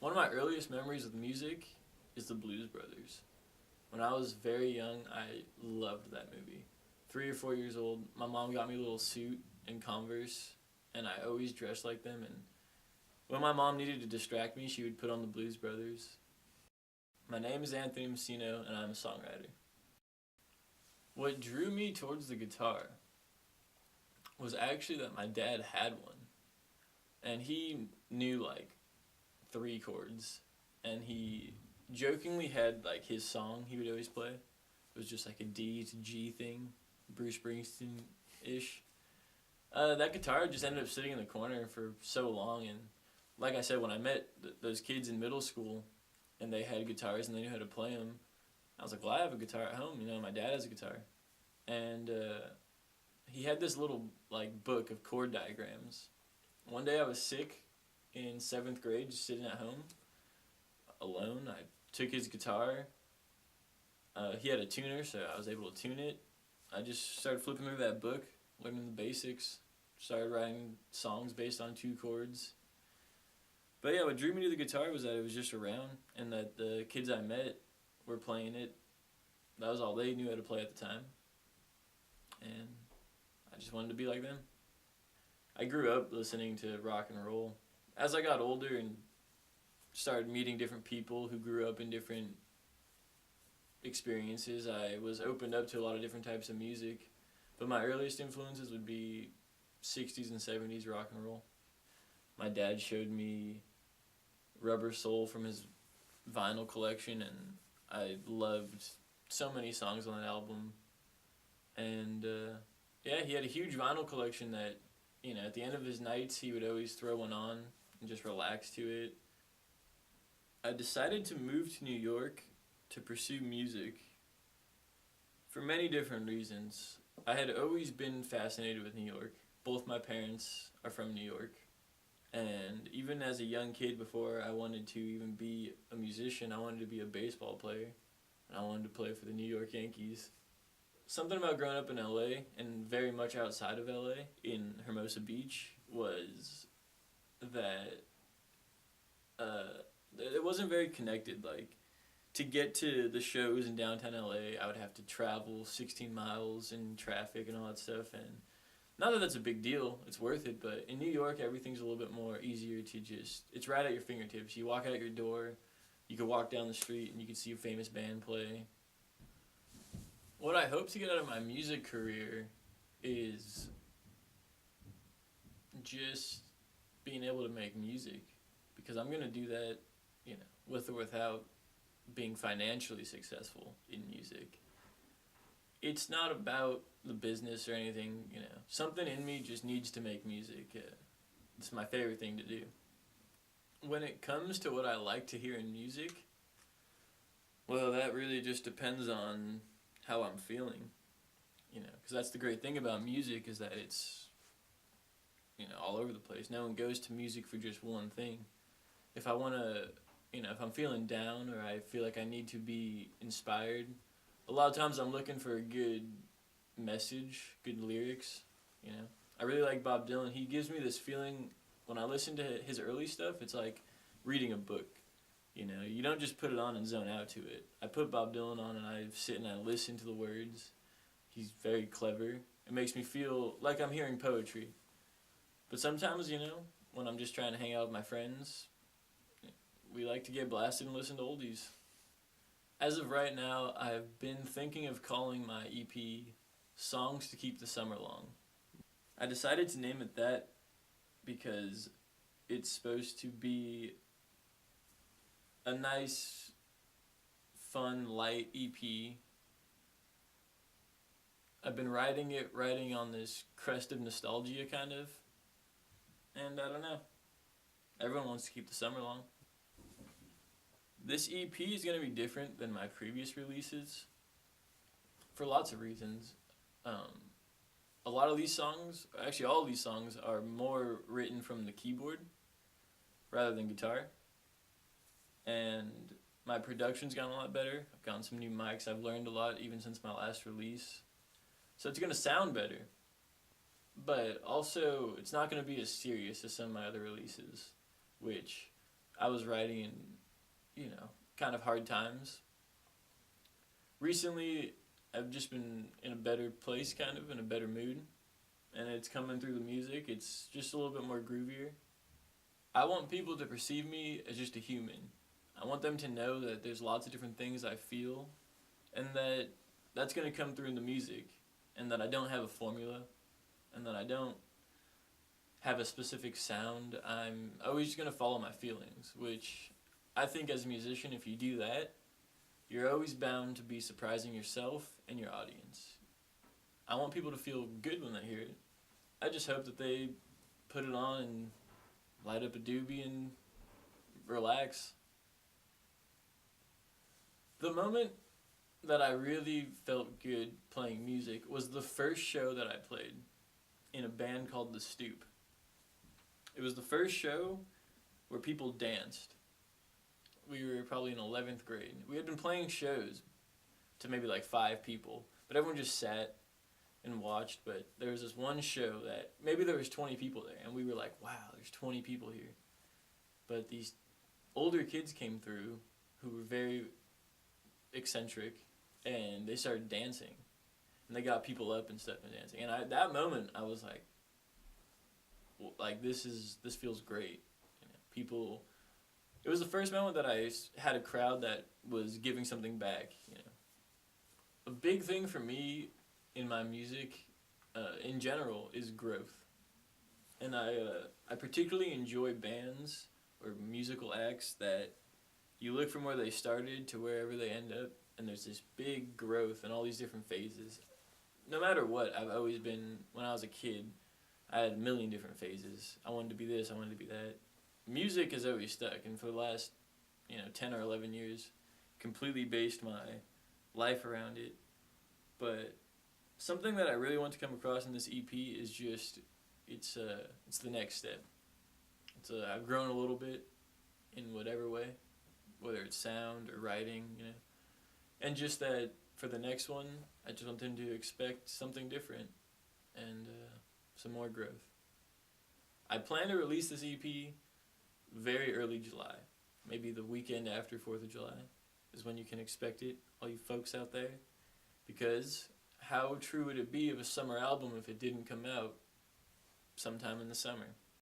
One of my earliest memories with music is the Blues Brothers. When I was very young, I loved that movie. 3 or 4 years old, my mom got me a little suit and Converse, and I always dressed like them. And when my mom needed to distract me, she would put on the Blues Brothers. My name is Anthony Masino, and I'm a songwriter. What drew me towards the guitar was actually that my dad had one, and he knew like 3 chords, and he jokingly had like his song he would always play. It was just like a D to G thing, Bruce Springsteen ish. That guitar just ended up sitting in the corner for so long, and like I said, when I met those kids in middle school, and they had guitars and they knew how to play them, I was like, well, I have a guitar at home. You know, my dad has a guitar, and he had this little like book of chord diagrams. One day I was sick in 7th grade, just sitting at home alone. I took his guitar. He had a tuner, so I was able to tune it. I just started flipping through that book, learning the basics, started writing songs based on 2 chords. But yeah, what drew me to the guitar was that it was just around, and that the kids I met were playing it. That was all they knew how to play at the time, and I just wanted to be like them. I grew up listening to rock and roll. As I got older and started meeting different people who grew up in different experiences, I was opened up to a lot of different types of music. But my earliest influences would be 60s and 70s rock and roll. My dad showed me Rubber Soul from his vinyl collection, and I loved so many songs on that album. And yeah, he had a huge vinyl collection that, you know, at the end of his nights, he would always throw one on and just relax to it. I decided to move to New York to pursue music for many different reasons. I had always been fascinated with New York. Both my parents are from New York. And even as a young kid, before I wanted to even be a musician, I wanted to be a baseball player. And I wanted to play for the New York Yankees. Something about growing up in LA, and very much outside of LA, in Hermosa Beach, was that it wasn't very connected. Like, to get to the shows in downtown LA, I would have to travel 16 miles in traffic and all that stuff. And not that that's a big deal, it's worth it, but in New York, everything's a little bit more easier to just, it's right at your fingertips. You walk out your door, you can walk down the street, and you can see a famous band play. What I hope to get out of my music career is just being able to make music, because I'm going to do that, you know, with or without being financially successful in music. It's not about the business or anything, you know. Something in me just needs to make music. It's my favorite thing to do. When it comes to what I like to hear in music, well, that really just depends on how I'm feeling, you know, because that's the great thing about music, is that it's, you know, all over the place. No one goes to music for just one thing. If I want to, you know, if I'm feeling down or I feel like I need to be inspired, a lot of times I'm looking for a good message, good lyrics, you know. I really like Bob Dylan. He gives me this feeling when I listen to his early stuff, it's like reading a book. You know, you don't just put it on and zone out to it. I put Bob Dylan on and I sit and I listen to the words. He's very clever. It makes me feel like I'm hearing poetry. But sometimes, you know, when I'm just trying to hang out with my friends, we like to get blasted and listen to oldies. As of right now, I've been thinking of calling my EP Songs to Keep the Summer Long. I decided to name it that because it's supposed to be a nice, fun, light EP. I've been riding on this crest of nostalgia, kind of. And I don't know. Everyone wants to keep the summer long. This EP is going to be different than my previous releases for lots of reasons. A lot of these songs, actually all of these songs, are more written from the keyboard rather than guitar. And my production's gotten a lot better. I've gotten some new mics. I've learned a lot even since my last release. So it's going to sound better. But also, it's not going to be as serious as some of my other releases, which I was writing in, kind of hard times. Recently, I've just been in a better place, kind of, in a better mood, and it's coming through the music. It's just a little bit more groovier. I want people to perceive me as just a human. I want them to know that there's lots of different things I feel, and that that's going to come through in the music, and that I don't have a formula, and that I don't have a specific sound. I'm always just going to follow my feelings, which I think as a musician, if you do that, you're always bound to be surprising yourself and your audience. I want people to feel good when they hear it. I just hope that they put it on and light up a doobie and relax. The moment that I really felt good playing music was the first show that I played in a band called The Stoop. It was the first show where people danced. We were probably in 11th grade. We had been playing shows to maybe like 5 people, but everyone just sat and watched. But there was this one show that maybe there was 20 people there, and we were like, wow, there's 20 people here. But these older kids came through who were very eccentric, and they started dancing, and they got people up and stuff and dancing. And that moment, I was like, this feels great. People. It was the first moment that I had a crowd that was giving something back. A big thing for me in my music, in general, is growth, and I particularly enjoy bands or musical acts that you look from where they started to wherever they end up, and there's this big growth in all these different phases. No matter what, I've always been, when I was a kid, I had a million different phases. I wanted to be this, I wanted to be that. Music has always stuck, and for the last, 10 or 11 years, completely based my life around it. But something that I really want to come across in this EP is just, it's the next step. I've grown a little bit in whatever way, whether it's sound or writing, and just that for the next one, I just want them to expect something different and some more growth. I plan to release this EP very early July. Maybe the weekend after 4th of July is when you can expect it, all you folks out there. Because how true would it be of a summer album if it didn't come out sometime in the summer?